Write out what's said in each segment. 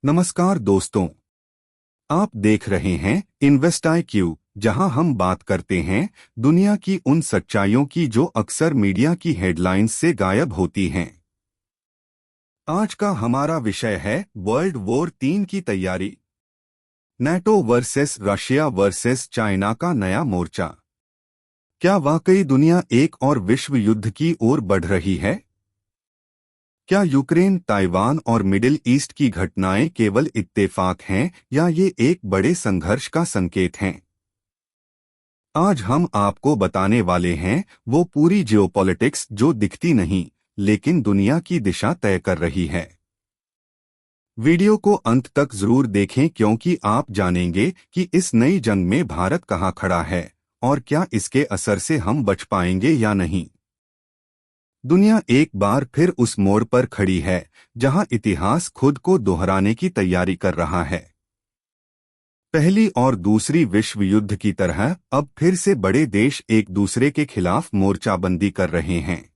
नमस्कार दोस्तों, आप देख रहे हैं इन्वेस्ट IQ, जहां हम बात करते हैं दुनिया की उन सच्चाइयों की जो अक्सर मीडिया की हेडलाइंस से गायब होती हैं। आज का हमारा विषय है वर्ल्ड वॉर 3 की तैयारी। NATO versus Russia versus China का नया मोर्चा। क्या वाकई दुनिया एक और विश्व युद्ध की ओर बढ़ रही है? क्या यूक्रेन, ताइवान और मिडिल ईस्ट की घटनाएं केवल इत्तेफाक हैं या ये एक बड़े संघर्ष का संकेत हैं? आज हम आपको बताने वाले हैं वो पूरी जियोपॉलिटिक्स जो दिखती नहीं लेकिन दुनिया की दिशा तय कर रही है। वीडियो को अंत तक जरूर देखें क्योंकि आप जानेंगे कि इस नई जंग में भारत कहां खड़ा है और क्या इसके असर से हम बच पाएंगे या नहीं। दुनिया एक बार फिर उस मोड़ पर खड़ी है जहां इतिहास खुद को दोहराने की तैयारी कर रहा है। पहली और दूसरी विश्व युद्ध की तरह अब फिर से बड़े देश एक दूसरे के खिलाफ मोर्चाबंदी कर रहे हैं,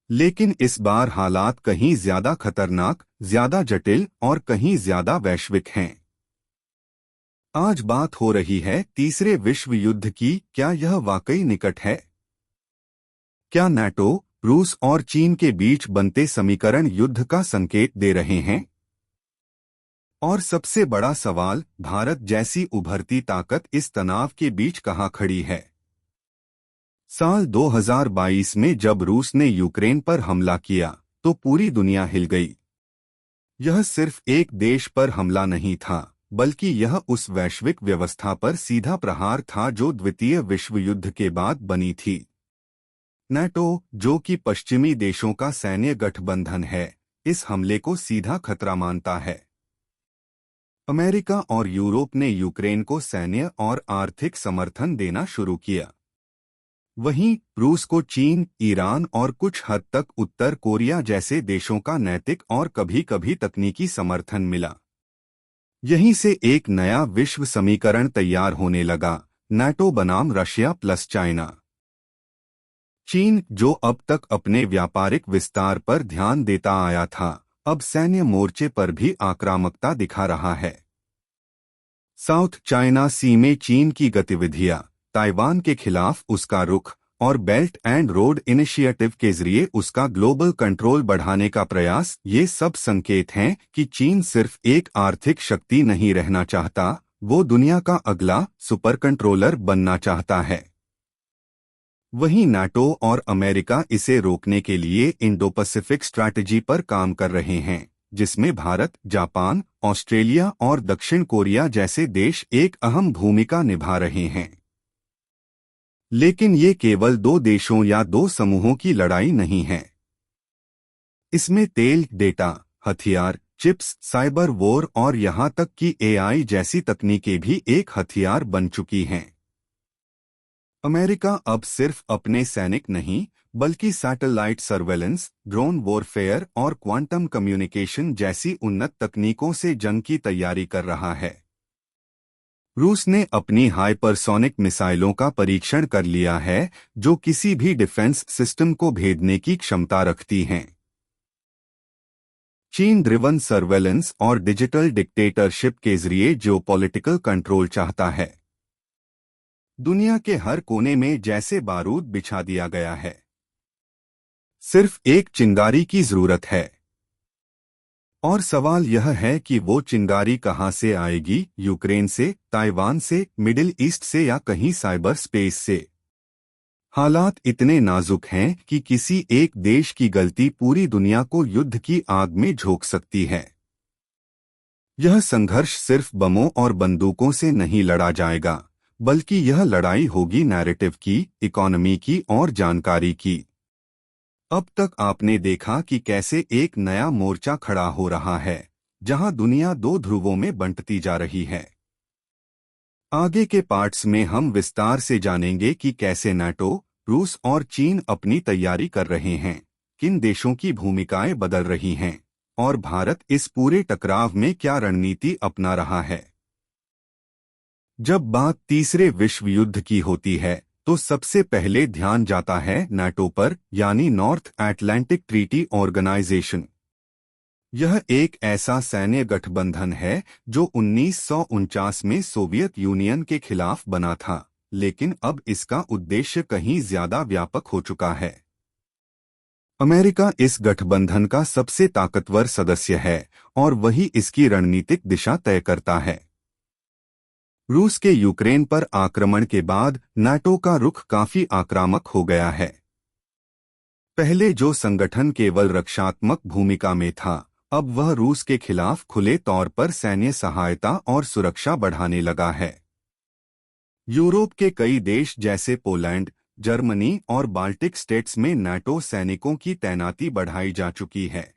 लेकिन इस बार हालात कहीं ज्यादा खतरनाक, ज्यादा जटिल और कहीं ज्यादा वैश्विक हैं। आज बात हो रही है तीसरे विश्व युद्ध की। क्या यह वाकई निकट है? क्या नाटो, रूस और चीन के बीच बनते समीकरण युद्ध का संकेत दे रहे हैं? और सबसे बड़ा सवाल, भारत जैसी उभरती ताकत इस तनाव के बीच कहां खड़ी है? साल 2022 में जब रूस ने यूक्रेन पर हमला किया तो पूरी दुनिया हिल गई। यह सिर्फ एक देश पर हमला नहीं था, बल्कि यह उस वैश्विक व्यवस्था पर सीधा प्रहार था जो द्वितीय विश्व युद्ध के बाद बनी थी। नाटो, जो कि पश्चिमी देशों का सैन्य गठबंधन है, इस हमले को सीधा खतरा मानता है। अमेरिका और यूरोप ने यूक्रेन को सैन्य और आर्थिक समर्थन देना शुरू किया। वहीं रूस को चीन, ईरान और कुछ हद तक उत्तर कोरिया जैसे देशों का नैतिक और कभी-कभी तकनीकी समर्थन मिला। यहीं से एक नया विश्व समीकरण तैयार होने लगा, नाटो बनाम रशिया प्लस चाइना। चीन, जो अब तक अपने व्यापारिक विस्तार पर ध्यान देता आया था, अब सैन्य मोर्चे पर भी आक्रामकता दिखा रहा है। साउथ चाइना सी में चीन की गतिविधियां, ताइवान के खिलाफ उसका रुख और बेल्ट एंड रोड इनिशिएटिव के जरिए उसका ग्लोबल कंट्रोल बढ़ाने का प्रयास, ये सब संकेत हैं कि चीन सिर्फ एक आर्थिक शक्ति नहीं रहना चाहता, वो दुनिया का अगला सुपर कंट्रोलर बनना चाहता है। वहीं नाटो और अमेरिका इसे रोकने के लिए इंडो पैसिफिक स्ट्रैटेजी पर काम कर रहे हैं, जिसमें भारत, जापान, ऑस्ट्रेलिया और दक्षिण कोरिया जैसे देश एक अहम भूमिका निभा रहे हैं। लेकिन ये केवल दो देशों या दो समूहों की लड़ाई नहीं है। इसमें तेल, डेटा, हथियार, चिप्स, साइबर वॉर और यहां तक कि AI जैसी तकनीकें भी एक हथियार बन चुकी हैं। अमेरिका अब सिर्फ अपने सैनिक नहीं, बल्कि सैटेलाइट सर्वेलेंस, ड्रोन वॉरफेयर और क्वांटम कम्युनिकेशन जैसी उन्नत तकनीकों से जंग की तैयारी कर रहा है। रूस ने अपनी हाइपरसोनिक मिसाइलों का परीक्षण कर लिया है, जो किसी भी डिफेंस सिस्टम को भेदने की क्षमता रखती हैं। चीन ड्रिवन सर्वेलेंस और डिजिटल डिक्टेटरशिप के जरिए जियोपॉलिटिकल कंट्रोल चाहता है। दुनिया के हर कोने में जैसे बारूद बिछा दिया गया है। सिर्फ एक चिंगारी की जरूरत है। और सवाल यह है कि वो चिंगारी कहां से आएगी? यूक्रेन से, ताइवान से, मिडिल ईस्ट से या कहीं साइबर स्पेस से? हालात इतने नाजुक हैं कि किसी एक देश की गलती पूरी दुनिया को युद्ध की आग में झोंक सकती है। यह संघर्ष सिर्फ बमों और बंदूकों से नहीं लड़ा जाएगा, बल्कि यह लड़ाई होगी नैरेटिव की, इकोनॉमी की और जानकारी की। अब तक आपने देखा कि कैसे एक नया मोर्चा खड़ा हो रहा है, जहां दुनिया दो ध्रुवों में बंटती जा रही है। आगे के पार्ट्स में हम विस्तार से जानेंगे कि कैसे नाटो, रूस और चीन अपनी तैयारी कर रहे हैं, किन देशों की भूमिकाएं बदल रही हैं, और भारत इस पूरे टकराव में क्या रणनीति अपना रहा है। जब बात तीसरे विश्व युद्ध की होती है तो सबसे पहले ध्यान जाता है नाटो पर, यानी नॉर्थ अटलांटिक ट्रीटी ऑर्गेनाइजेशन। यह एक ऐसा सैन्य गठबंधन है जो 1949 में सोवियत यूनियन के खिलाफ बना था, लेकिन अब इसका उद्देश्य कहीं ज्यादा व्यापक हो चुका है। अमेरिका इस गठबंधन का सबसे ताकतवर सदस्य है और वही इसकी रणनीतिक दिशा तय करता है। रूस के यूक्रेन पर आक्रमण के बाद नाटो का रुख काफी आक्रामक हो गया है। पहले जो संगठन केवल रक्षात्मक भूमिका में था, अब वह रूस के खिलाफ खुले तौर पर सैन्य सहायता और सुरक्षा बढ़ाने लगा है। यूरोप के कई देश जैसे पोलैंड, जर्मनी और बाल्टिक स्टेट्स में नाटो सैनिकों की तैनाती बढ़ाई जा चुकी है।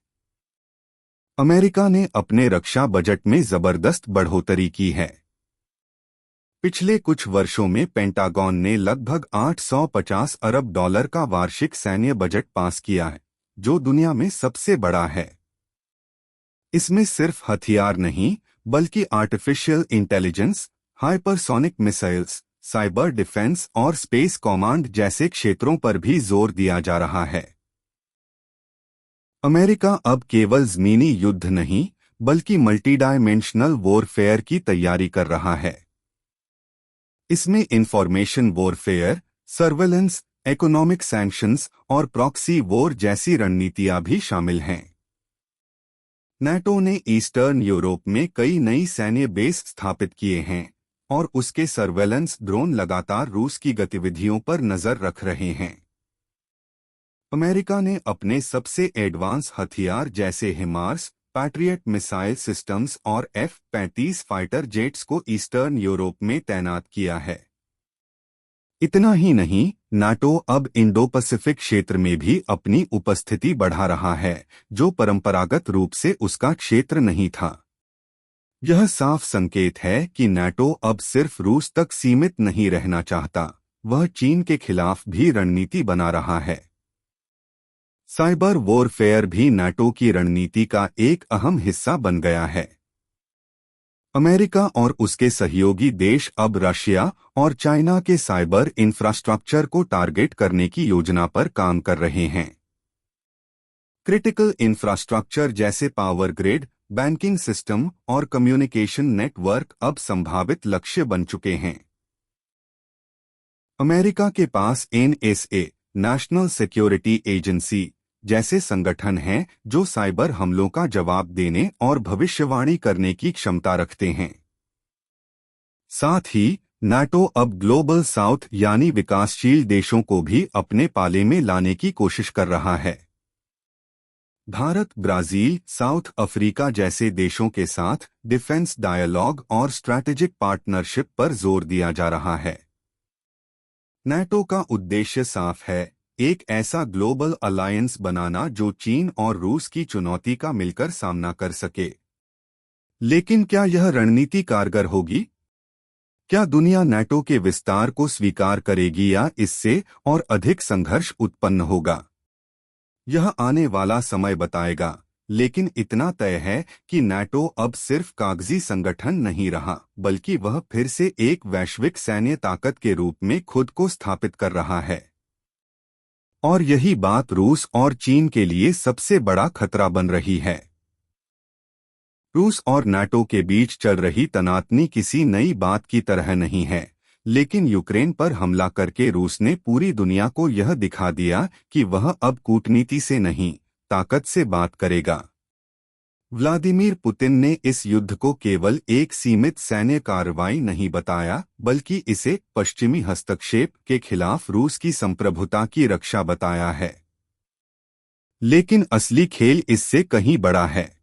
अमेरिका ने अपने रक्षा बजट में जबरदस्त बढ़ोतरी की है। पिछले कुछ वर्षों में पेंटागन ने लगभग $850 अरब का वार्षिक सैन्य बजट पास किया है, जो दुनिया में सबसे बड़ा है। इसमें सिर्फ हथियार नहीं, बल्कि artificial intelligence, hypersonic missiles, cyber defence और स्पेस कमांड जैसे क्षेत्रों पर भी जोर दिया जा रहा है। अमेरिका अब केवल जमीनी युद्ध नहीं, बल्कि मल्टीडायमेंशनल वॉरफेयर की तैयारी कर रहा है। इसमें information warfare, surveillance, economic sanctions और प्रॉक्सी वॉर जैसी रणनीतियां भी शामिल हैं। नाटो ने ईस्टर्न यूरोप में कई नई सैन्य बेस स्थापित किए हैं और उसके सर्वेलेंस ड्रोन लगातार रूस की गतिविधियों पर नजर रख रहे हैं। अमेरिका ने अपने सबसे एडवांस हथियार जैसे हिमार्स, पैट्रियट मिसाइल सिस्टम्स और F-35 फाइटर जेट्स को ईस्टर्न यूरोप में तैनात किया है। इतना ही नहीं, नाटो अब इंडो पैसिफिक क्षेत्र में भी अपनी उपस्थिति बढ़ा रहा है, जो परंपरागत रूप से उसका क्षेत्र नहीं था। यह साफ संकेत है कि नाटो अब सिर्फ रूस तक सीमित नहीं रहना चाहता, वह चीन के खिलाफ भी रणनीति बना रहा है। साइबर वॉरफेयर भी नाटो की रणनीति का एक अहम हिस्सा बन गया है। अमेरिका और उसके सहयोगी देश अब रशिया और चाइना के साइबर इंफ्रास्ट्रक्चर को टारगेट करने की योजना पर काम कर रहे हैं। क्रिटिकल इंफ्रास्ट्रक्चर जैसे पावर ग्रिड, बैंकिंग सिस्टम और कम्युनिकेशन नेटवर्क अब संभावित लक्ष्य बन चुके हैं। अमेरिका के पास NSA, नेशनल सिक्योरिटी एजेंसी जैसे संगठन हैं जो साइबर हमलों का जवाब देने और भविष्यवाणी करने की क्षमता रखते हैं। साथ ही नाटो अब ग्लोबल साउथ यानी विकासशील देशों को भी अपने पाले में लाने की कोशिश कर रहा है। भारत, ब्राजील, साउथ अफ्रीका जैसे देशों के साथ डिफेंस डायलॉग और स्ट्रैटेजिक पार्टनरशिप पर जोर दिया जा रहा है। नाटो का उद्देश्य साफ है, एक ऐसा ग्लोबल अलायंस बनाना जो चीन और रूस की चुनौती का मिलकर सामना कर सके। लेकिन क्या यह रणनीति कारगर होगी? क्या दुनिया नाटो के विस्तार को स्वीकार करेगी या इससे और अधिक संघर्ष उत्पन्न होगा? यह आने वाला समय बताएगा, लेकिन इतना तय है कि नाटो अब सिर्फ कागजी संगठन नहीं रहा, बल्कि वह फिर से एक वैश्विक सैन्य ताकत के रूप में खुद को स्थापित कर रहा है। और यही बात रूस और चीन के लिए सबसे बड़ा खतरा बन रही है। रूस और नाटो के बीच चल रही तनातनी किसी नई बात की तरह नहीं है, लेकिन यूक्रेन पर हमला करके रूस ने पूरी दुनिया को यह दिखा दिया कि वह अब कूटनीति से नहीं, ताकत से बात करेगा। व्लादिमीर पुतिन ने इस युद्ध को केवल एक सीमित सैन्य कार्रवाई नहीं बताया, बल्कि इसे पश्चिमी हस्तक्षेप के खिलाफ रूस की संप्रभुता की रक्षा बताया है। लेकिन असली खेल इससे कहीं बड़ा है।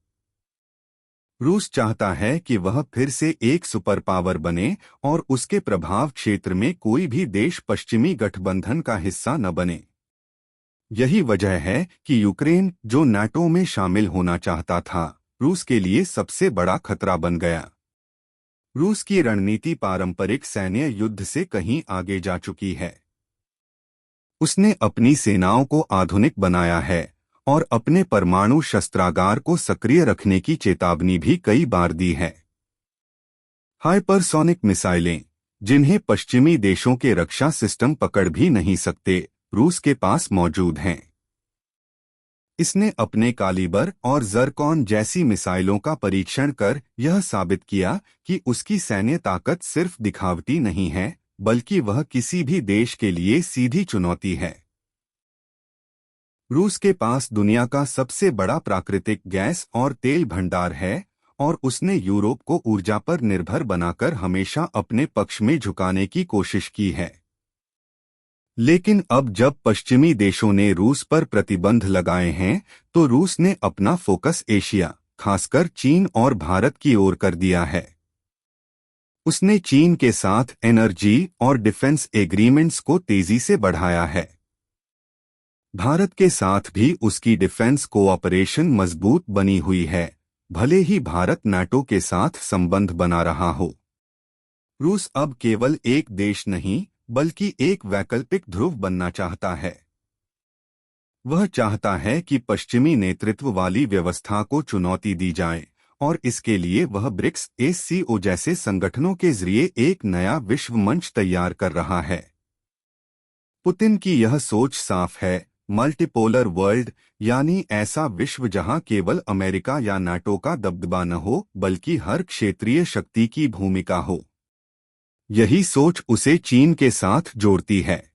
रूस चाहता है कि वह फिर से एक सुपर पावर बने और उसके प्रभाव क्षेत्र में कोई भी देश पश्चिमी गठबंधन का हिस्सा न बने। यही वजह है कि यूक्रेन, जो नाटो में शामिल होना चाहता था, रूस के लिए सबसे बड़ा खतरा बन गया। रूस की रणनीति पारंपरिक सैन्य युद्ध से कहीं आगे जा चुकी है। उसने अपनी सेनाओं को आधुनिक बनाया है और अपने परमाणु शस्त्रागार को सक्रिय रखने की चेतावनी भी कई बार दी है। हाइपरसोनिक मिसाइलें, जिन्हें पश्चिमी देशों के रक्षा सिस्टम पकड़ भी नहीं सकते, रूस के पास मौजूद हैं। इसने अपने कालिबर और जरकॉन जैसी मिसाइलों का परीक्षण कर यह साबित किया कि उसकी सैन्य ताकत सिर्फ दिखावटी नहीं है, बल्कि वह किसी भी देश के लिए सीधी चुनौती है। रूस के पास दुनिया का सबसे बड़ा प्राकृतिक गैस और तेल भंडार है और उसने यूरोप को ऊर्जा पर निर्भर बनाकर हमेशा अपने पक्ष में झुकाने की कोशिश की है। लेकिन अब जब पश्चिमी देशों ने रूस पर प्रतिबंध लगाए हैं, तो रूस ने अपना फोकस एशिया, खासकर चीन और भारत की ओर कर दिया है। उसने चीन के साथ एनर्जी और डिफेंस एग्रीमेंट्स को तेजी से बढ़ाया है। भारत के साथ भी उसकी डिफेंस कोऑपरेशन मजबूत बनी हुई है, भले ही भारत नाटो के साथ संबंध बना रहा हो। रूस अब केवल एक देश नहीं, बल्कि एक वैकल्पिक ध्रुव बनना चाहता है। वह चाहता है कि पश्चिमी नेतृत्व वाली व्यवस्था को चुनौती दी जाए और इसके लिए वह ब्रिक्स एससीओ जैसे संगठनों के जरिए एक नया विश्व मंच तैयार कर रहा है। पुतिन की यह सोच साफ है, मल्टीपोलर वर्ल्ड, यानी ऐसा विश्व जहां केवल अमेरिका या नाटो का दबदबा न हो, बल्कि हर क्षेत्रीय शक्ति की भूमिका हो। यही सोच उसे चीन के साथ जोड़ती है।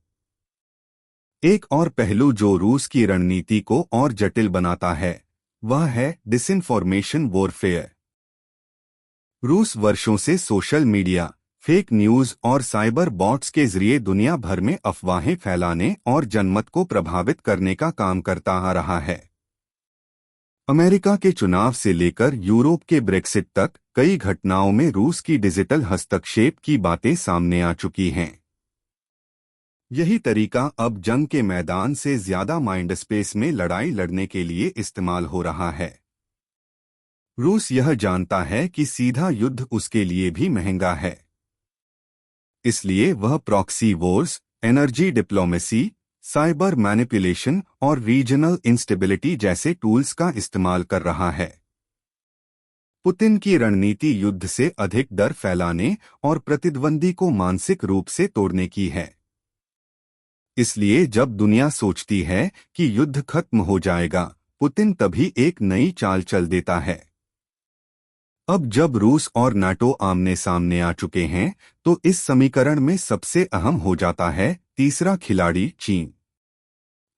एक और पहलू जो रूस की रणनीति को और जटिल बनाता है, वह है डिसइंफॉर्मेशन वॉरफेयर। रूस वर्षों से सोशल मीडिया, फेक न्यूज और साइबर बॉट्स के जरिए दुनिया भर में अफवाहें फैलाने और जनमत को प्रभावित करने का काम करता आ रहा है। अमेरिका के चुनाव से लेकर यूरोप के ब्रेक्सिट तक कई घटनाओं में रूस की डिजिटल हस्तक्षेप की बातें सामने आ चुकी हैं। यही तरीका अब जंग के मैदान से ज्यादा माइंडस्पेस में लड़ाई लड़ने के लिए इस्तेमाल हो रहा है। रूस यह जानता है कि सीधा युद्ध उसके लिए भी महंगा है। इसलिए वह proxy Wars, energy diplomacy, cyber manipulation और रीजनल इंस्टेबिलिटी जैसे टूल्स का इस्तेमाल कर रहा है। पुतिन की रणनीति युद्ध से अधिक डर फैलाने और प्रतिद्वंदी को मानसिक रूप से तोड़ने की है। इसलिए जब दुनिया सोचती है कि युद्ध खत्म हो जाएगा, पुतिन तभी एक नई चाल चल देता है। अब जब रूस और नाटो आमने सामने आ चुके हैं, तो इस समीकरण में सबसे अहम हो जाता है तीसरा खिलाड़ी चीन।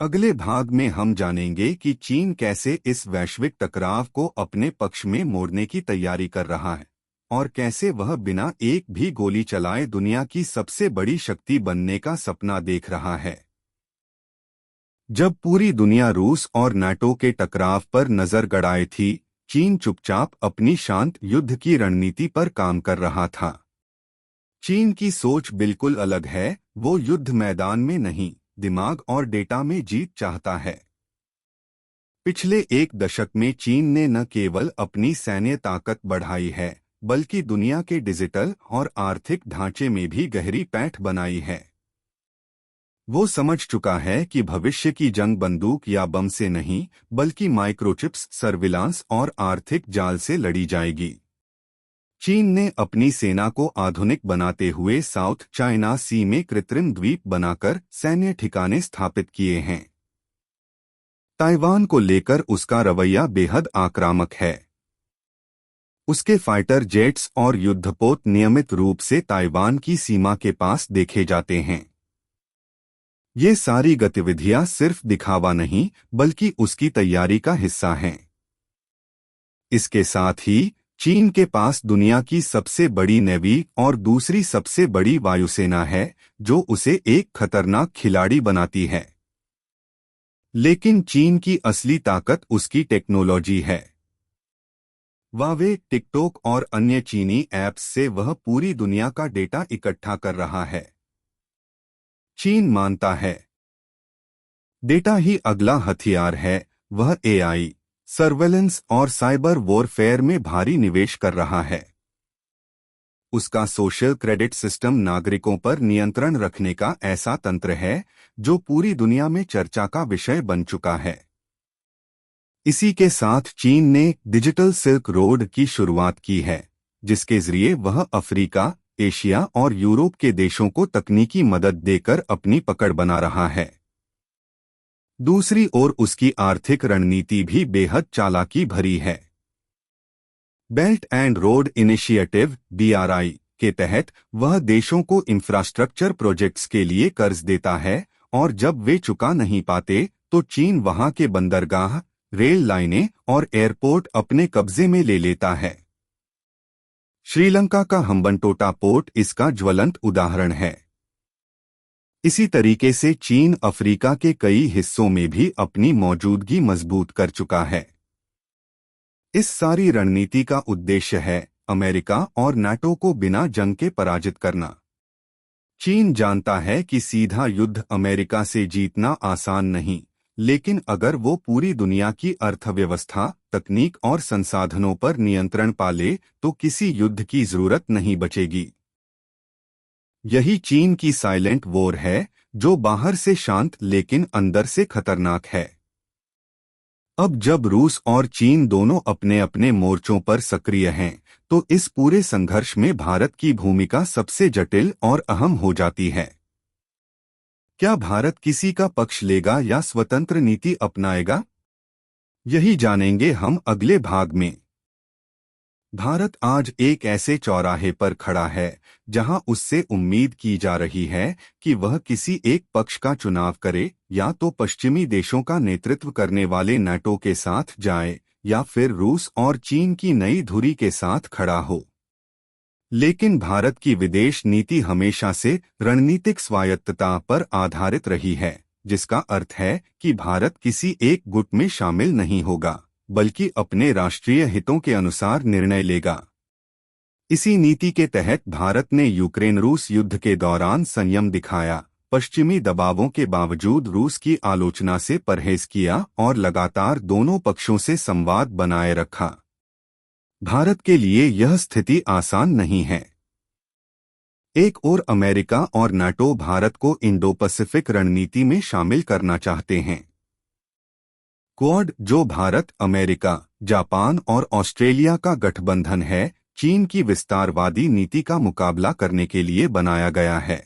अगले भाग में हम जानेंगे कि चीन कैसे इस वैश्विक टकराव को अपने पक्ष में मोड़ने की तैयारी कर रहा है और कैसे वह बिना एक भी गोली चलाए दुनिया की सबसे बड़ी शक्ति बनने का सपना देख रहा है। जब पूरी दुनिया रूस और नाटो के टकराव पर नजर गड़ाए थी, चीन चुपचाप अपनी शांत युद्ध की रणनीति पर काम कर रहा था। चीन की सोच बिल्कुल अलग है, वो युद्ध मैदान में नहीं, दिमाग और डेटा में जीत चाहता है। पिछले एक दशक में चीन ने न केवल अपनी सैन्य ताकत बढ़ाई है, बल्कि दुनिया के डिजिटल और आर्थिक ढांचे में भी गहरी पैठ बनाई है। वो समझ चुका है कि भविष्य की जंग बंदूक या बम से नहीं, बल्कि माइक्रोचिप्स, सर्विलांस और आर्थिक जाल से लड़ी जाएगी। चीन ने अपनी सेना को आधुनिक बनाते हुए साउथ चाइना सी में कृत्रिम द्वीप बनाकर सैन्य ठिकाने स्थापित किए हैं। ताइवान को लेकर उसका रवैया बेहद आक्रामक है। उसके फाइटर जेट्स और युद्धपोत नियमित रूप से ताइवान की सीमा के पास देखे जाते हैं। ये सारी गतिविधियां सिर्फ दिखावा नहीं, बल्कि उसकी तैयारी का हिस्सा हैं। इसके साथ ही चीन के पास दुनिया की सबसे बड़ी नेवी और दूसरी सबसे बड़ी वायुसेना है, जो उसे एक खतरनाक खिलाड़ी बनाती है। लेकिन चीन की असली ताकत उसकी टेक्नोलॉजी है। वावे, टिकटॉक और अन्य चीनी ऐप्स से वह पूरी दुनिया का डेटा इकट्ठा कर रहा है। चीन मानता है डेटा ही अगला हथियार है। वह एआई, सर्वेलेंस और साइबर वॉरफेयर में भारी निवेश कर रहा है। उसका सोशल क्रेडिट सिस्टम नागरिकों पर नियंत्रण रखने का ऐसा तंत्र है, जो पूरी दुनिया में चर्चा का विषय बन चुका है। इसी के साथ चीन ने डिजिटल सिल्क रोड की शुरुआत की है, जिसके जरिए वह अफ्रीका, एशिया और यूरोप के देशों को तकनीकी मदद देकर अपनी पकड़ बना रहा है। दूसरी ओर उसकी आर्थिक रणनीति भी बेहद चालाकी भरी है। Belt and road initiative (BRI) के तहत वह देशों को इंफ्रास्ट्रक्चर प्रोजेक्ट्स के लिए कर्ज देता है और जब वे चुका नहीं पाते तो चीन वहां के बंदरगाह, रेल लाइनें और एयरपोर्ट अपने कब्जे में ले लेता है। श्रीलंका का हम्बनटोटा पोर्ट इसका ज्वलंत उदाहरण है। इसी तरीके से चीन अफ्रीका के कई हिस्सों में भी अपनी मौजूदगी मजबूत कर चुका है। इस सारी रणनीति का उद्देश्य है अमेरिका और नाटो को बिना जंग के पराजित करना। चीन जानता है कि सीधा युद्ध अमेरिका से जीतना आसान नहीं, लेकिन अगर वो पूरी दुनिया की अर्थव्यवस्था, तकनीक और संसाधनों पर नियंत्रण पा ले तो किसी युद्ध की जरूरत नहीं बचेगी। यही चीन की साइलेंट वॉर है, जो बाहर से शांत लेकिन अंदर से खतरनाक है। अब जब रूस और चीन दोनों अपने अपने मोर्चों पर सक्रिय हैं, तो इस पूरे संघर्ष में भारत की भूमिका सबसे जटिल और अहम हो जाती है। क्या भारत किसी का पक्ष लेगा या स्वतंत्र नीति अपनाएगा? यही जानेंगे हम अगले भाग में। भारत आज एक ऐसे चौराहे पर खड़ा है जहां उससे उम्मीद की जा रही है कि वह किसी एक पक्ष का चुनाव करे, या तो पश्चिमी देशों का नेतृत्व करने वाले नाटो के साथ जाए या फिर रूस और चीन की नई धुरी के साथ खड़ा हो। लेकिन भारत की विदेश नीति हमेशा से रणनीतिक स्वायत्तता पर आधारित रही है, जिसका अर्थ है कि भारत किसी एक गुट में शामिल नहीं होगा, बल्कि अपने राष्ट्रीय हितों के अनुसार निर्णय लेगा। इसी नीति के तहत भारत ने यूक्रेन रूस युद्ध के दौरान संयम दिखाया, पश्चिमी दबावों के बावजूद रूस की आलोचना से परहेज किया और लगातार दोनों पक्षों से संवाद बनाए रखा। भारत के लिए यह स्थिति आसान नहीं है। एक ओर अमेरिका और नाटो भारत को इंडो पैसिफिक रणनीति में शामिल करना चाहते हैं। क्वाड, जो भारत, अमेरिका, जापान और ऑस्ट्रेलिया का गठबंधन है, चीन की विस्तारवादी नीति का मुकाबला करने के लिए बनाया गया है।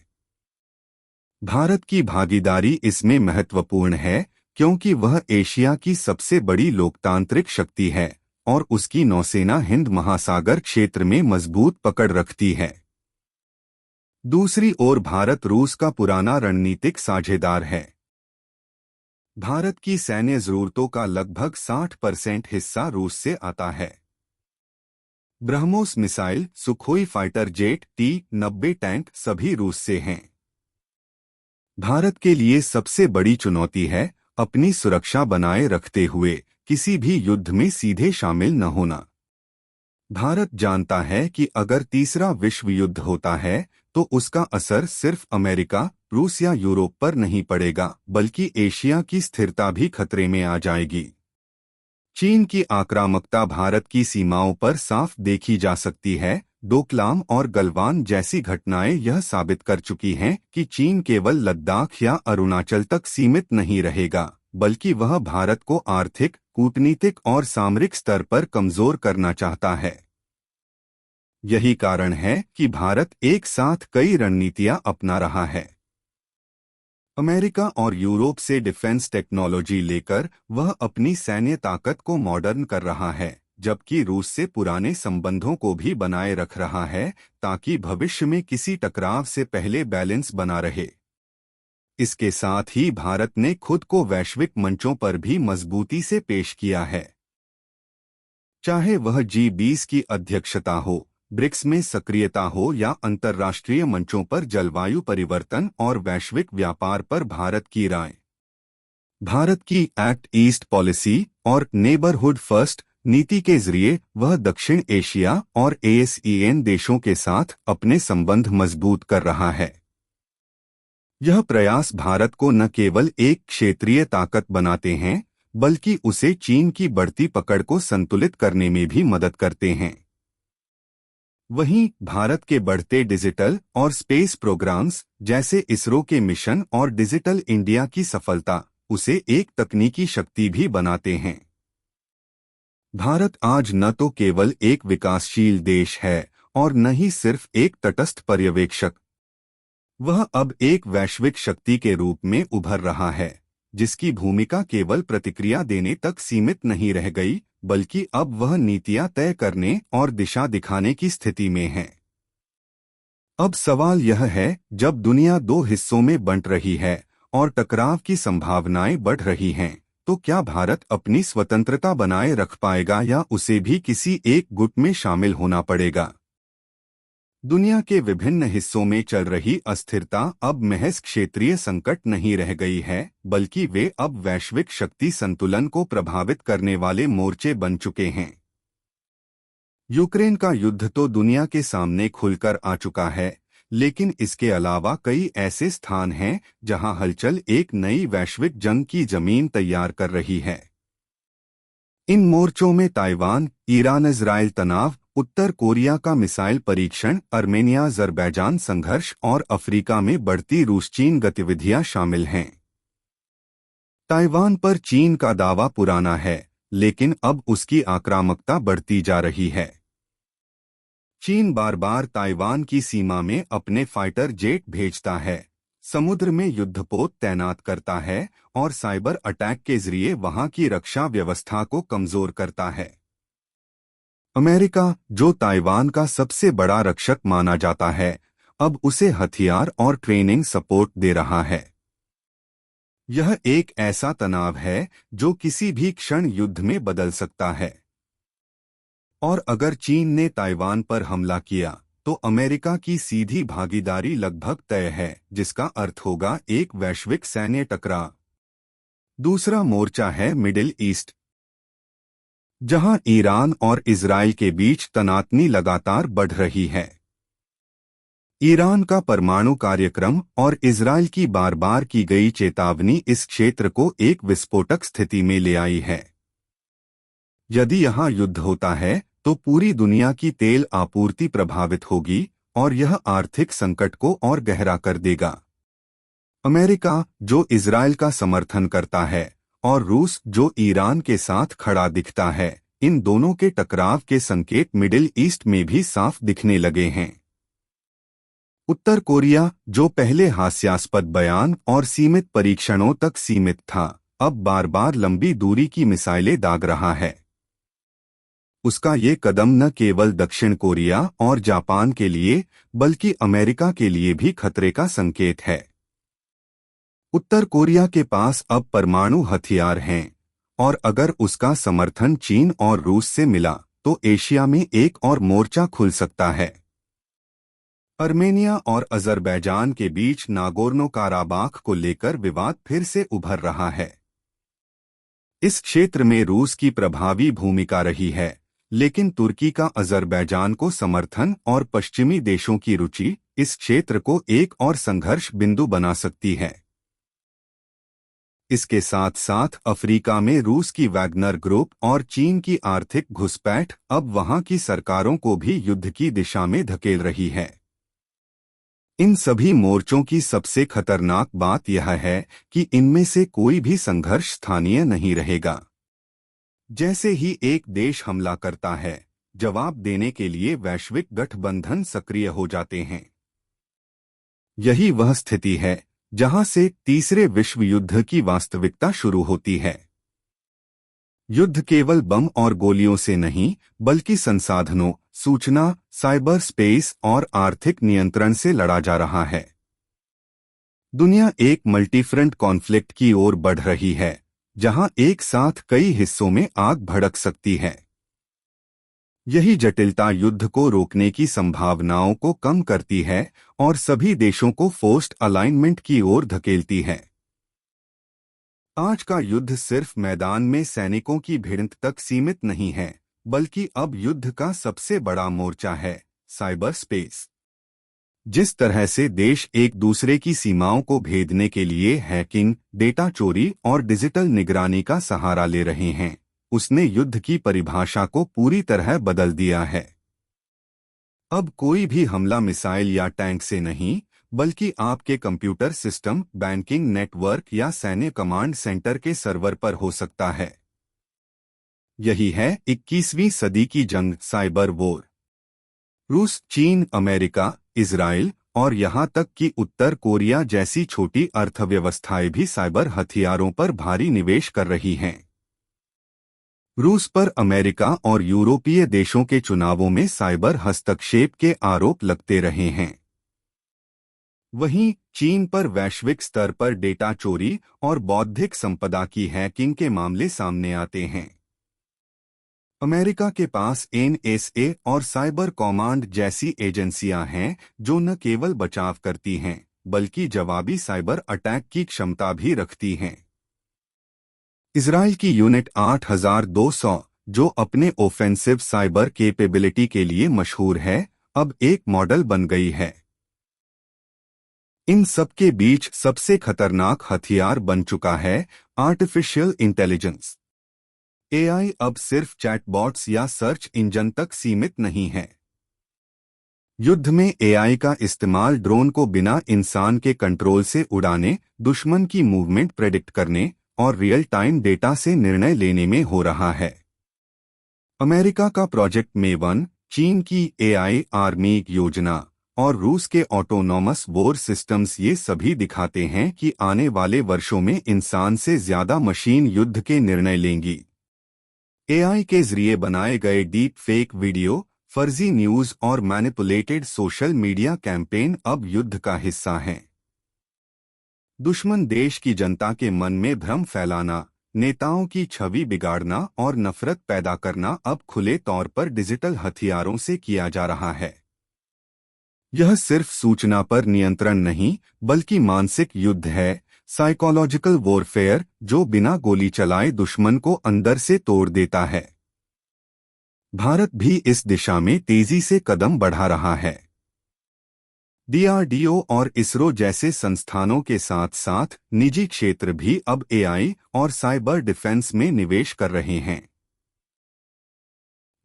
भारत की भागीदारी इसमें महत्वपूर्ण है क्योंकि वह एशिया की सबसे बड़ी लोकतांत्रिक शक्ति है और उसकी नौसेना हिंद महासागर क्षेत्र में मजबूत पकड़ रखती है। दूसरी ओर भारत रूस का पुराना रणनीतिक साझेदार है। भारत की सैन्य जरूरतों का लगभग 60% हिस्सा रूस से आता है। BrahMos missile, Sukhoi fighter jet, T-90 tank सभी रूस से हैं। भारत के लिए सबसे बड़ी चुनौती है अपनी सुरक्षा बनाए रखते हुए किसी भी युद्ध में सीधे शामिल न होना। भारत जानता है कि अगर तीसरा विश्व युद्ध होता है तो उसका असर सिर्फ अमेरिका, रूस या यूरोप पर नहीं पड़ेगा, बल्कि एशिया की स्थिरता भी खतरे में आ जाएगी। चीन की आक्रामकता भारत की सीमाओं पर साफ देखी जा सकती है। डोकलाम और गलवान जैसी घटनाएं यह साबित कर चुकी हैं कि चीन केवल लद्दाख या अरुणाचल तक सीमित नहीं रहेगा, बल्कि वह भारत को आर्थिक, कूटनीतिक और सामरिक स्तर पर कमजोर करना चाहता है। यही कारण है कि भारत एक साथ कई रणनीतियां अपना रहा है। अमेरिका और यूरोप से डिफेंस टेक्नोलॉजी लेकर वह अपनी सैन्य ताकत को मॉडर्न कर रहा है, जबकि रूस से पुराने संबंधों को भी बनाए रख रहा है ताकि भविष्य में किसी टकराव से पहले बैलेंस बना रहे। इसके साथ ही भारत ने खुद को वैश्विक मंचों पर भी मजबूती से पेश किया है। चाहे वह G20 की अध्यक्षता हो, ब्रिक्स में सक्रियता हो या अंतर्राष्ट्रीय मंचों पर जलवायु परिवर्तन और वैश्विक व्यापार पर भारत की राय। भारत की एक्ट ईस्ट पॉलिसी और नेबरहुड फर्स्ट नीति के जरिए वह दक्षिण एशिया और ASEAN देशों के साथ अपने संबंध मजबूत कर रहा है। यह प्रयास भारत को न केवल एक क्षेत्रीय ताकत बनाते हैं, बल्कि उसे चीन की बढ़ती पकड़ को संतुलित करने में भी मदद करते हैं। वहीं भारत के बढ़ते डिजिटल और स्पेस प्रोग्राम्स जैसे इसरो के मिशन और डिजिटल इंडिया की सफलता उसे एक तकनीकी शक्ति भी बनाते हैं। भारत आज न तो केवल एक विकासशील देश है और न ही सिर्फ एक तटस्थ पर्यवेक्षक, वह अब एक वैश्विक शक्ति के रूप में उभर रहा है, जिसकी भूमिका केवल प्रतिक्रिया देने तक सीमित नहीं रह गई, बल्कि अब वह नीतियां तय करने और दिशा दिखाने की स्थिति में है। अब सवाल यह है, जब दुनिया दो हिस्सों में बंट रही है और टकराव की संभावनाएं बढ़ रही हैं, तो क्या भारत अपनी स्वतंत्रता बनाए रख पाएगा या उसे भी किसी एक गुट में शामिल होना पड़ेगा? दुनिया के विभिन्न हिस्सों में चल रही अस्थिरता अब महज क्षेत्रीय संकट नहीं रह गई है, बल्कि वे अब वैश्विक शक्ति संतुलन को प्रभावित करने वाले मोर्चे बन चुके हैं। यूक्रेन का युद्ध तो दुनिया के सामने खुलकर आ चुका है, लेकिन इसके अलावा कई ऐसे स्थान हैं जहां हलचल एक नई वैश्विक जंग की जमीन तैयार कर रही है। इन मोर्चों में ताइवान, ईरान इजराइल तनाव, उत्तर कोरिया का मिसाइल परीक्षण, अर्मेनिया अजरबैजान संघर्ष और अफ्रीका में बढ़ती रूस चीन गतिविधियां शामिल हैं। ताइवान पर चीन का दावा पुराना है, लेकिन अब उसकी आक्रामकता बढ़ती जा रही है। चीन बार बार ताइवान की सीमा में अपने फाइटर जेट भेजता है, समुद्र में युद्धपोत तैनात करता है और साइबर अटैक के जरिए वहां की रक्षा व्यवस्था को कमजोर करता है। अमेरिका, जो ताइवान का सबसे बड़ा रक्षक माना जाता है, अब उसे हथियार और ट्रेनिंग सपोर्ट दे रहा है। यह एक ऐसा तनाव है जो किसी भी क्षण युद्ध में बदल सकता है। और अगर चीन ने ताइवान पर हमला किया, तो अमेरिका की सीधी भागीदारी लगभग तय है, जिसका अर्थ होगा एक वैश्विक सैन्य टकराव। दूसरा मोर्चा है मिडिल ईस्ट, जहां ईरान और इजराइल के बीच तनातनी लगातार बढ़ रही है। ईरान का परमाणु कार्यक्रम और इजराइल की बार बार की गई चेतावनी इस क्षेत्र को एक विस्फोटक स्थिति में ले आई है। यदि यहां युद्ध होता है तो पूरी दुनिया की तेल आपूर्ति प्रभावित होगी और यह आर्थिक संकट को और गहरा कर देगा। अमेरिका, जो इजराइल का समर्थन करता है, और रूस, जो ईरान के साथ खड़ा दिखता है, इन दोनों के टकराव के संकेत मिडिल ईस्ट में भी साफ दिखने लगे हैं। उत्तर कोरिया, जो पहले हास्यास्पद बयान और सीमित परीक्षणों तक सीमित था, अब बार बार लंबी दूरी की मिसाइलें दाग रहा है। उसका ये कदम न केवल दक्षिण कोरिया और जापान के लिए, बल्कि अमेरिका के लिए भी खतरे का संकेत है। उत्तर कोरिया के पास अब परमाणु हथियार हैं, और अगर उसका समर्थन चीन और रूस से मिला, तो एशिया में एक और मोर्चा खुल सकता है। अर्मेनिया और अजरबैजान के बीच नागोर्नो काराबाख को लेकर विवाद फिर से उभर रहा है। इस क्षेत्र में रूस की प्रभावी भूमिका रही है, लेकिन तुर्की का अजरबैजान को समर्थन और पश्चिमी देशों की रुचि इस क्षेत्र को एक और संघर्ष बिंदु बना सकती है। इसके साथ साथ अफ्रीका में रूस की वैगनर ग्रुप और चीन की आर्थिक घुसपैठ अब वहां की सरकारों को भी युद्ध की दिशा में धकेल रही है। इन सभी मोर्चों की सबसे खतरनाक बात यह है कि इनमें से कोई भी संघर्ष स्थानीय नहीं रहेगा। जैसे ही एक देश हमला करता है, जवाब देने के लिए वैश्विक गठबंधन सक्रिय हो जाते हैं। यही वह स्थिति है जहां से तीसरे विश्व युद्ध की वास्तविकता शुरू होती है। युद्ध केवल बम और गोलियों से नहीं, बल्कि संसाधनों, सूचना, साइबर स्पेस और आर्थिक नियंत्रण से लड़ा जा रहा है। दुनिया एक मल्टीफ्रंट कॉन्फ्लिक्ट की ओर बढ़ रही है, जहां एक साथ कई हिस्सों में आग भड़क सकती है। यही जटिलता युद्ध को रोकने की संभावनाओं को कम करती है और सभी देशों को फोर्स्ड अलाइनमेंट की ओर धकेलती है। आज का युद्ध सिर्फ मैदान में सैनिकों की भिड़ंत तक सीमित नहीं है, बल्कि अब युद्ध का सबसे बड़ा मोर्चा है साइबर स्पेस। जिस तरह से देश एक दूसरे की सीमाओं को भेदने के लिए हैकिंग, डेटा चोरी और डिजिटल निगरानी का सहारा ले रहे हैं, उसने युद्ध की परिभाषा को पूरी तरह बदल दिया है। अब कोई भी हमला मिसाइल या टैंक से नहीं, बल्कि आपके कंप्यूटर सिस्टम, बैंकिंग नेटवर्क या सैन्य कमांड सेंटर के सर्वर पर हो सकता है। यही है 21वीं सदी की जंग, साइबर वॉर। रूस, चीन, अमेरिका, इजराइल और यहाँ तक कि उत्तर कोरिया जैसी छोटी अर्थव्यवस्थाएं भी साइबर हथियारों पर भारी निवेश कर रही हैं। रूस पर अमेरिका और यूरोपीय देशों के चुनावों में साइबर हस्तक्षेप के आरोप लगते रहे हैं। वहीं चीन पर वैश्विक स्तर पर डेटा चोरी और बौद्धिक संपदा की हैकिंग के मामले सामने आते हैं। अमेरिका के पास एनएसए और साइबर कमांड जैसी एजेंसियां हैं जो न केवल बचाव करती हैं बल्कि जवाबी साइबर अटैक की क्षमता भी रखती हैं। इजराइल की यूनिट 8200, जो अपने ऑफेंसिव साइबर कैपेबिलिटी के लिए मशहूर है, अब एक मॉडल बन गई है। इन सब के बीच सबसे खतरनाक हथियार बन चुका है आर्टिफिशियल इंटेलिजेंस। एआई अब सिर्फ चैटबॉट्स या सर्च इंजन तक सीमित नहीं है। युद्ध में एआई का इस्तेमाल ड्रोन को बिना इंसान के कंट्रोल से उड़ाने, दुश्मन की मूवमेंट प्रेडिक्ट करने और रियल टाइम डेटा से निर्णय लेने में हो रहा है। अमेरिका का प्रोजेक्ट मेवन, चीन की एआई आर्मी योजना और रूस के ऑटोनॉमस वॉर सिस्टम्स ये सभी दिखाते हैं कि आने वाले वर्षों में इंसान से ज्यादा मशीन युद्ध के निर्णय लेंगी। एआई के जरिए बनाए गए डीप फेक वीडियो, फर्जी न्यूज और मैनिपुलेटेड सोशल मीडिया कैंपेन अब युद्ध का हिस्सा हैं। दुश्मन देश की जनता के मन में भ्रम फैलाना, नेताओं की छवि बिगाड़ना और नफरत पैदा करना अब खुले तौर पर डिजिटल हथियारों से किया जा रहा है। यह सिर्फ सूचना पर नियंत्रण नहीं बल्कि मानसिक युद्ध है, साइकोलॉजिकल वॉरफेयर, जो बिना गोली चलाए दुश्मन को अंदर से तोड़ देता है। भारत भी इस दिशा में तेजी से कदम बढ़ा रहा है। डीआरडीओ और इसरो जैसे संस्थानों के साथ साथ निजी क्षेत्र भी अब एआई और साइबर डिफेंस में निवेश कर रहे हैं।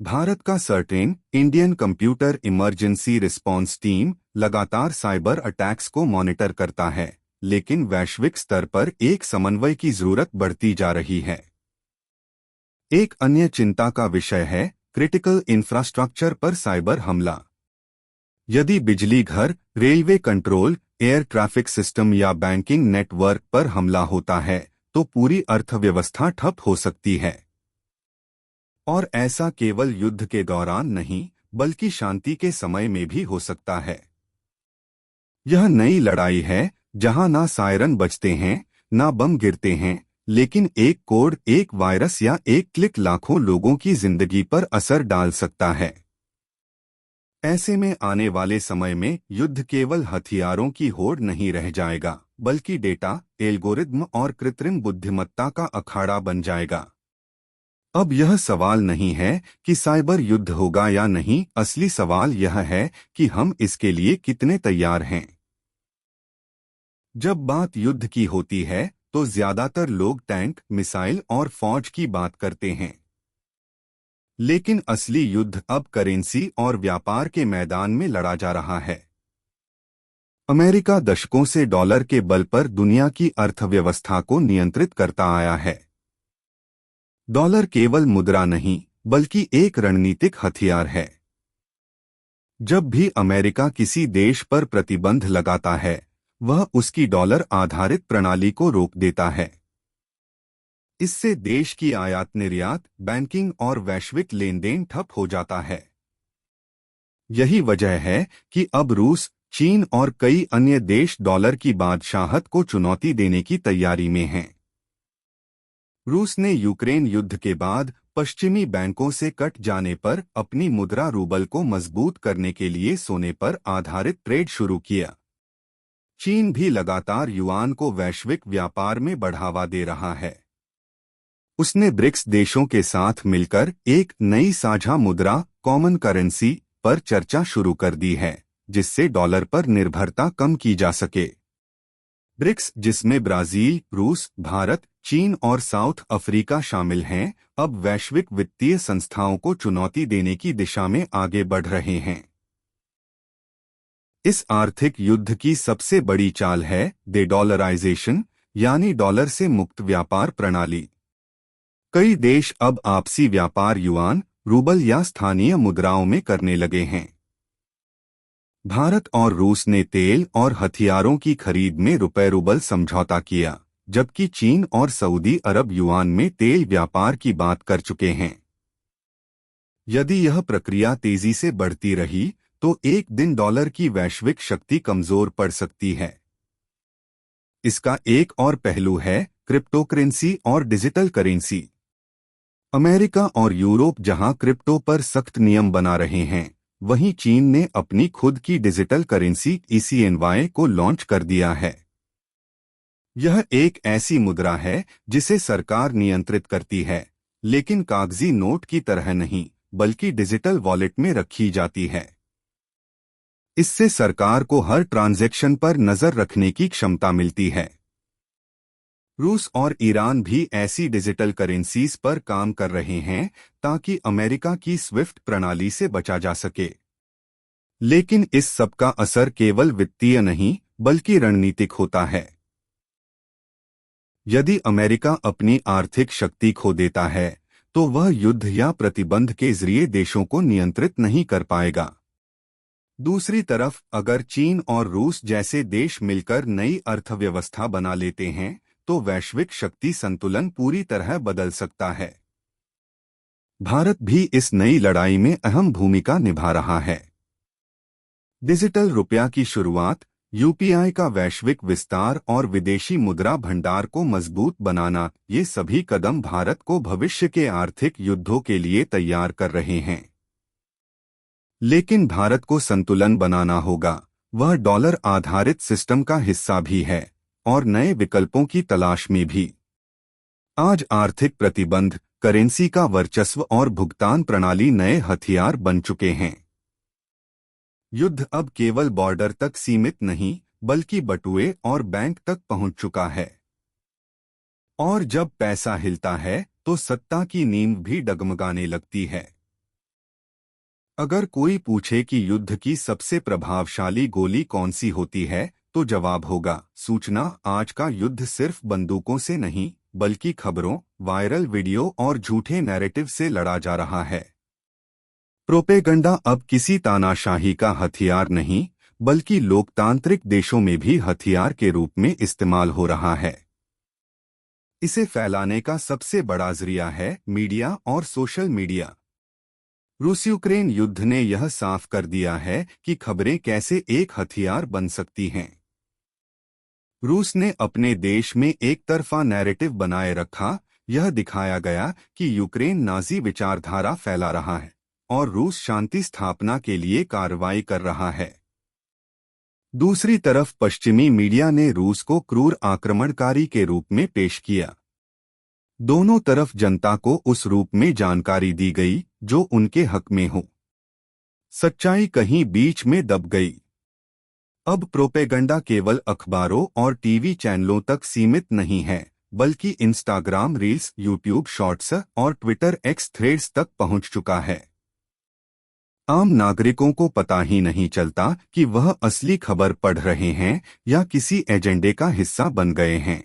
भारत का certain Indian computer emergency response team लगातार साइबर अटैक्स को मॉनिटर करता है, लेकिन वैश्विक स्तर पर एक समन्वय की जरूरत बढ़ती जा रही है। एक अन्य चिंता का विषय है क्रिटिकल इंफ्रास्ट्रक्चर पर साइबर हमला। यदि बिजली घर, railway control, air traffic system या बैंकिंग नेटवर्क पर हमला होता है तो पूरी अर्थव्यवस्था ठप हो सकती है। और ऐसा केवल युद्ध के दौरान नहीं बल्कि शांति के समय में भी हो सकता है। यह नई लड़ाई है जहां ना सायरन बजते हैं, ना बम गिरते हैं, लेकिन एक कोड, एक वायरस या एक क्लिक लाखों लोगों की जिंदगी पर असर डाल सकता है। ऐसे में आने वाले समय में युद्ध केवल हथियारों की होड़ नहीं रह जाएगा बल्कि डेटा, एल्गोरिद्म और कृत्रिम बुद्धिमत्ता का अखाड़ा बन जाएगा। अब यह सवाल नहीं है कि साइबर युद्ध होगा या नहीं, असली सवाल यह है कि हम इसके लिए कितने तैयार हैं। जब बात युद्ध की होती है तो ज्यादातर लोग टैंक, मिसाइल और फौज की बात करते हैं, लेकिन असली युद्ध अब करेंसी और व्यापार के मैदान में लड़ा जा रहा है। अमेरिका दशकों से डॉलर के बल पर दुनिया की अर्थव्यवस्था को नियंत्रित करता आया है। डॉलर केवल मुद्रा नहीं बल्कि एक रणनीतिक हथियार है। जब भी अमेरिका किसी देश पर प्रतिबंध लगाता है, वह उसकी डॉलर आधारित प्रणाली को रोक देता है। इससे देश की आयात निर्यात, बैंकिंग और वैश्विक लेनदेन ठप हो जाता है। यही वजह है कि अब रूस, चीन और कई अन्य देश डॉलर की बादशाहत को चुनौती देने की तैयारी में हैं। रूस ने यूक्रेन युद्ध के बाद पश्चिमी बैंकों से कट जाने पर अपनी मुद्रा रूबल को मजबूत करने के लिए सोने पर आधारित ट्रेड शुरू किया। चीन भी लगातार युआन को वैश्विक व्यापार में बढ़ावा दे रहा है। उसने ब्रिक्स देशों के साथ मिलकर एक नई साझा मुद्रा, कॉमन करेंसी, पर चर्चा शुरू कर दी है, जिससे डॉलर पर निर्भरता कम की जा सके। ब्रिक्स, जिसमें ब्राजील, रूस, भारत, चीन और साउथ अफ्रीका शामिल हैं, अब वैश्विक वित्तीय संस्थाओं को चुनौती देने की दिशा में आगे बढ़ रहे हैं। इस आर्थिक युद्ध की सबसे बड़ी चाल है डे-डॉलराइजेशन, यानी डॉलर से मुक्त व्यापार प्रणाली। कई देश अब आपसी व्यापार युआन, रूबल या स्थानीय मुद्राओं में करने लगे हैं। भारत और रूस ने तेल और हथियारों की खरीद में रुपए रूबल समझौता किया, जबकि चीन और सऊदी अरब युआन में तेल व्यापार की बात कर चुके हैं। यदि यह प्रक्रिया तेजी से बढ़ती रही तो एक दिन डॉलर की वैश्विक शक्ति कमजोर पड़ सकती है। इसका एक और पहलू है क्रिप्टोकरेंसी और डिजिटल करेंसी। अमेरिका और यूरोप जहां क्रिप्टो पर सख्त नियम बना रहे हैं, वहीं चीन ने अपनी खुद की डिजिटल करेंसी ECNY को लॉन्च कर दिया है। यह एक ऐसी मुद्रा है जिसे सरकार नियंत्रित करती है, लेकिन कागजी नोट की तरह नहीं, बल्कि डिजिटल वॉलेट में रखी जाती है। इससे सरकार को हर ट्रांजैक्शन पर नजर रखने की क्षमता मिलती है। रूस और ईरान भी ऐसी डिजिटल करेंसीज पर काम कर रहे हैं ताकि अमेरिका की स्विफ्ट प्रणाली से बचा जा सके। लेकिन इस सब का असर केवल वित्तीय नहीं, बल्कि रणनीतिक होता है। यदि अमेरिका अपनी आर्थिक शक्ति खो देता है, तो वह युद्ध या प्रतिबंध के जरिए देशों को नियंत्रित नहीं कर पाएगा। दूसरी तरफ अगर चीन और रूस जैसे देश मिलकर नई अर्थव्यवस्था बना लेते हैं, तो वैश्विक शक्ति संतुलन पूरी तरह बदल सकता है। भारत भी इस नई लड़ाई में अहम भूमिका निभा रहा है। डिजिटल रुपया की शुरुआत, UPI का वैश्विक विस्तार और विदेशी मुद्रा भंडार को मजबूत बनाना, ये सभी कदम भारत को भविष्य के आर्थिक युद्धों के लिए तैयार कर रहे हैं। लेकिन भारत को संतुलन बनाना होगा। वह डॉलर आधारित सिस्टम का हिस्सा भी है और नए विकल्पों की तलाश में भी। आज आर्थिक प्रतिबंध, करेंसी का वर्चस्व और भुगतान प्रणाली नए हथियार बन चुके हैं। युद्ध अब केवल बॉर्डर तक सीमित नहीं, बल्कि बटुए और बैंक तक पहुंच चुका है। और जब पैसा हिलता है तो सत्ता की नींव भी डगमगाने लगती है। अगर कोई पूछे कि युद्ध की सबसे प्रभावशाली गोली कौन सी होती है, तो जवाब होगा सूचना। आज का युद्ध सिर्फ बंदूकों से नहीं, बल्कि खबरों, वायरल वीडियो और झूठे नैरेटिव से लड़ा जा रहा है। प्रोपेगंडा अब किसी तानाशाही का हथियार नहीं, बल्कि लोकतांत्रिक देशों में भी हथियार के रूप में इस्तेमाल हो रहा है। इसे फैलाने का सबसे बड़ा जरिया है मीडिया और सोशल मीडिया। रूस यूक्रेन युद्ध ने यह साफ कर दिया है कि खबरें कैसे एक हथियार बन सकती हैं। रूस ने अपने देश में एक तरफा नैरेटिव बनाए रखा। यह दिखाया गया कि यूक्रेन नाजी विचारधारा फैला रहा है और रूस शांति स्थापना के लिए कार्रवाई कर रहा है। दूसरी तरफ पश्चिमी मीडिया ने रूस को क्रूर आक्रमणकारी के रूप में पेश किया। दोनों तरफ जनता को उस रूप में जानकारी दी गई जो उनके हक में हो। सच्चाई कहीं बीच में दब गई। अब प्रोपेगंडा केवल अखबारों और टीवी चैनलों तक सीमित नहीं है, बल्कि इंस्टाग्राम रील्स, यूट्यूब शॉर्ट्स और ट्विटर X थ्रेड्स तक पहुंच चुका है। आम नागरिकों को पता ही नहीं चलता कि वह असली खबर पढ़ रहे हैं या किसी एजेंडे का हिस्सा बन गए हैं।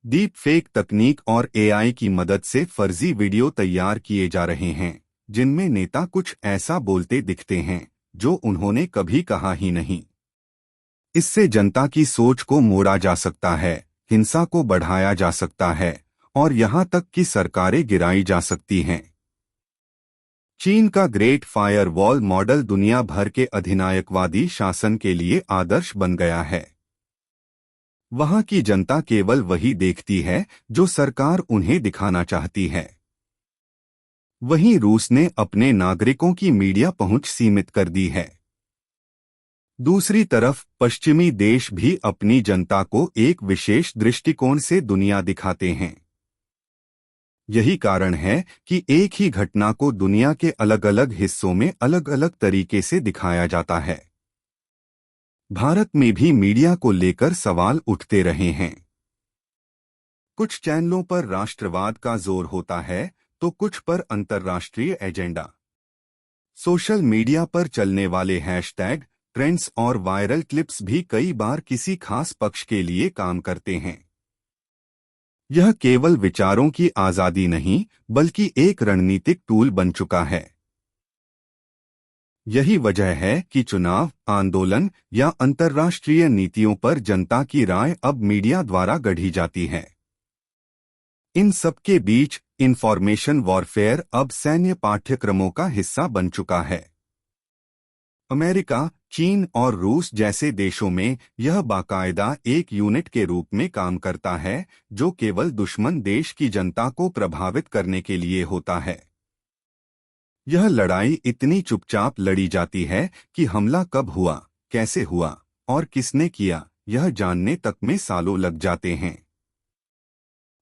डीप फेक तकनीक और AI की मदद से फर्जी वीडियो तैयार किए जा रहे हैं, जिनमें नेता कुछ ऐसा बोलते दिखते हैं जो उन्होंने कभी कहा ही नहीं। इससे जनता की सोच को मोड़ा जा सकता है, हिंसा को बढ़ाया जा सकता है और यहां तक कि सरकारें गिराई जा सकती हैं। चीन का ग्रेट फायरवॉल मॉडल दुनिया भर के अधिनायकवादी शासन के लिए आदर्श बन गया है। वहां की जनता केवल वही देखती है जो सरकार उन्हें दिखाना चाहती है। वहीं रूस ने अपने नागरिकों की मीडिया पहुंच सीमित कर दी है। दूसरी तरफ पश्चिमी देश भी अपनी जनता को एक विशेष दृष्टिकोण से दुनिया दिखाते हैं। यही कारण है कि एक ही घटना को दुनिया के अलग अलग हिस्सों में अलग अलग तरीके से दिखाया जाता है। भारत में भी मीडिया को लेकर सवाल उठते रहे हैं। कुछ चैनलों पर राष्ट्रवाद का जोर होता है, तो कुछ पर अंतर्राष्ट्रीय एजेंडा। सोशल मीडिया पर चलने वाले हैशटैग, ट्रेंड्स और वायरल क्लिप्स भी कई बार किसी खास पक्ष के लिए काम करते हैं। यह केवल विचारों की आजादी नहीं, बल्कि एक रणनीतिक टूल बन चुका है। यही वजह है कि चुनाव, आंदोलन या अंतर्राष्ट्रीय नीतियों पर जनता की राय अब मीडिया द्वारा गढ़ी जाती है। इन सब के बीच इंफॉर्मेशन वॉरफेयर अब सैन्य पाठ्यक्रमों का हिस्सा बन चुका है। अमेरिका, चीन और रूस जैसे देशों में यह बाकायदा एक यूनिट के रूप में काम करता है, जो केवल दुश्मन देश की जनता को प्रभावित करने के लिए होता है। यह लड़ाई इतनी चुपचाप लड़ी जाती है कि हमला कब हुआ, कैसे हुआ और किसने किया, यह जानने तक में सालों लग जाते हैं।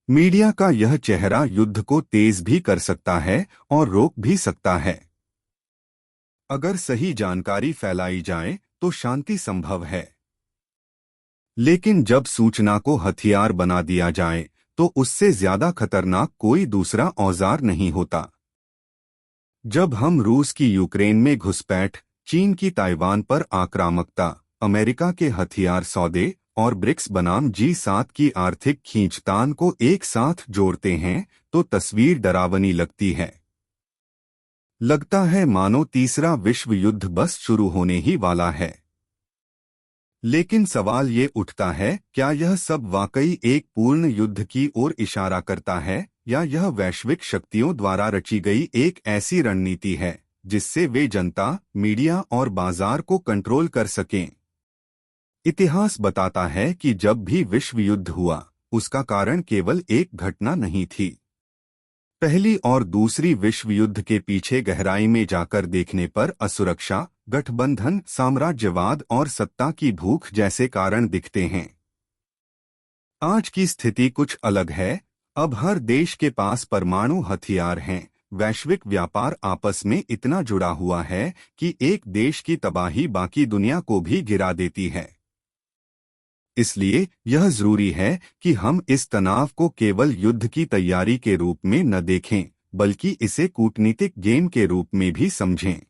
मीडिया का यह चेहरा युद्ध को तेज भी कर सकता है और रोक भी सकता है। अगर सही जानकारी फैलाई जाए तो शांति संभव है, लेकिन जब सूचना को हथियार बना दिया जाए तो उससे ज्यादा खतरनाक कोई दूसरा औजार नहीं होता। जब हम रूस की यूक्रेन में घुसपैठ, चीन की ताइवान पर आक्रामकता, अमेरिका के हथियार सौदे और ब्रिक्स बनाम G7 की आर्थिक खींचतान को एक साथ जोड़ते हैं तो तस्वीर डरावनी लगती है। लगता है मानो तीसरा विश्व युद्ध बस शुरू होने ही वाला है। लेकिन सवाल ये उठता है, क्या यह सब वाकई एक पूर्ण युद्ध की ओर इशारा करता है या यह वैश्विक शक्तियों द्वारा रची गई एक ऐसी रणनीति है जिससे वे जनता, मीडिया और बाजार को कंट्रोल कर सकें? इतिहास बताता है कि जब भी विश्व युद्ध हुआ, उसका कारण केवल एक घटना नहीं थी। पहली और दूसरी विश्व युद्ध के पीछे गहराई में जाकर देखने पर असुरक्षा, गठबंधन, साम्राज्यवाद और सत्ता की भूख जैसे कारण दिखते हैं। आज की स्थिति कुछ अलग है। अब हर देश के पास परमाणु हथियार हैं। वैश्विक व्यापार आपस में इतना जुड़ा हुआ है कि एक देश की तबाही बाकी दुनिया को भी गिरा देती है। इसलिए यह जरूरी है कि हम इस तनाव को केवल युद्ध की तैयारी के रूप में न देखें, बल्कि इसे कूटनीतिक गेम के रूप में भी समझें।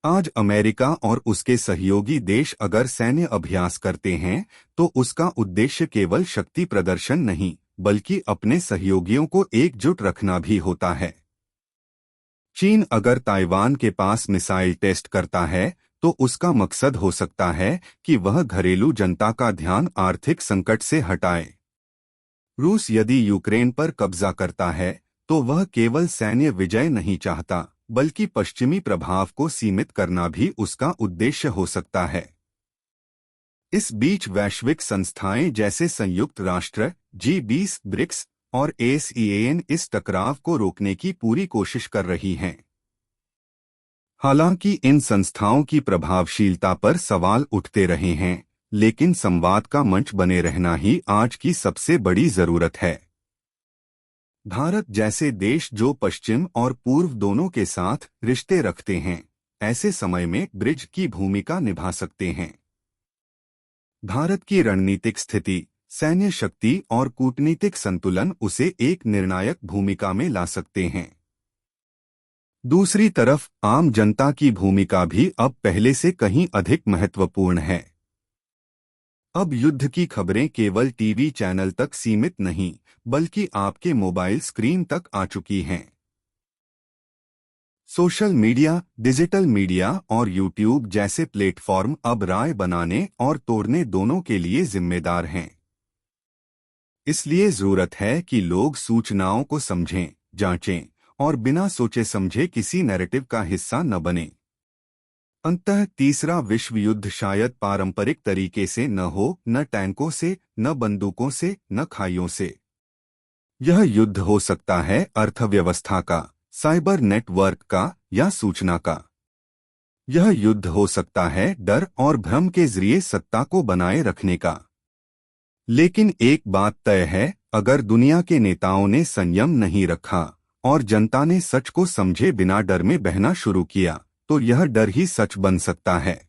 आज अमेरिका और उसके सहयोगी देश अगर सैन्य अभ्यास करते हैं तो उसका उद्देश्य केवल शक्ति प्रदर्शन नहीं, बल्कि अपने सहयोगियों को एकजुट रखना भी होता है। चीन अगर ताइवान के पास मिसाइल टेस्ट करता है तो उसका मकसद हो सकता है कि वह घरेलू जनता का ध्यान आर्थिक संकट से हटाए। रूस यदि यूक्रेन पर कब्जा करता है तो वह केवल सैन्य विजय नहीं चाहता, बल्कि पश्चिमी प्रभाव को सीमित करना भी उसका उद्देश्य हो सकता है। इस बीच वैश्विक संस्थाएं जैसे संयुक्त राष्ट्र, G20, ब्रिक्स और ASEAN इस टकराव को रोकने की पूरी कोशिश कर रही हैं। हालांकि इन संस्थाओं की प्रभावशीलता पर सवाल उठते रहे हैं, लेकिन संवाद का मंच बने रहना ही आज की सबसे बड़ी जरूरत है। भारत जैसे देश जो पश्चिम और पूर्व दोनों के साथ रिश्ते रखते हैं, ऐसे समय में ब्रिज की भूमिका निभा सकते हैं। भारत की रणनीतिक स्थिति, सैन्य शक्ति और कूटनीतिक संतुलन उसे एक निर्णायक भूमिका में ला सकते हैं। दूसरी तरफ आम जनता की भूमिका भी अब पहले से कहीं अधिक महत्वपूर्ण है। अब युद्ध की खबरें केवल टीवी चैनल तक सीमित नहीं, बल्कि आपके मोबाइल स्क्रीन तक आ चुकी हैं। सोशल मीडिया, डिजिटल मीडिया और यूट्यूब जैसे प्लेटफॉर्म अब राय बनाने और तोड़ने दोनों के लिए जिम्मेदार हैं। इसलिए जरूरत है कि लोग सूचनाओं को समझें, जांचें और बिना सोचे समझे किसी नैरेटिव का हिस्सा न बने। अंततः तीसरा विश्व युद्ध शायद पारंपरिक तरीके से न हो, न टैंकों से, न बंदूकों से, न खाइयों से। यह युद्ध हो सकता है अर्थव्यवस्था का, साइबर नेटवर्क का या सूचना का। यह युद्ध हो सकता है डर और भ्रम के जरिए सत्ता को बनाए रखने का। लेकिन एक बात तय है, अगर दुनिया के नेताओं ने संयम नहीं रखा और जनता ने सच को समझे बिना डर में बहना शुरू किया, तो यह डर ही सच बन सकता है।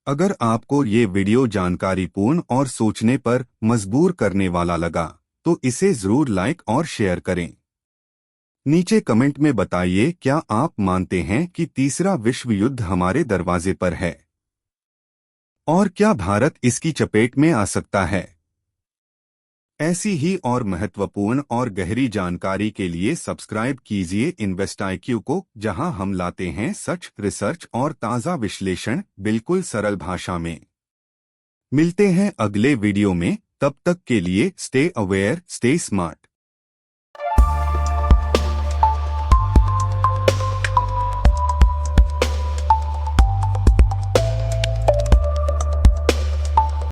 अगर आपको ये वीडियो जानकारीपूर्ण और सोचने पर मजबूर करने वाला लगा, तो इसे जरूर लाइक और शेयर करें। नीचे कमेंट में बताइए, क्या आप मानते हैं कि तीसरा विश्व युद्ध हमारे दरवाजे पर है? और क्या भारत इसकी चपेट में आ सकता है? ऐसी ही और महत्वपूर्ण और गहरी जानकारी के लिए सब्सक्राइब कीजिए इन्वेस्ट IQ को, जहां हम लाते हैं सच, रिसर्च और ताज़ा विश्लेषण बिल्कुल सरल भाषा में। मिलते हैं अगले वीडियो में, तब तक के लिए स्टे अवेयर, स्टे स्मार्ट।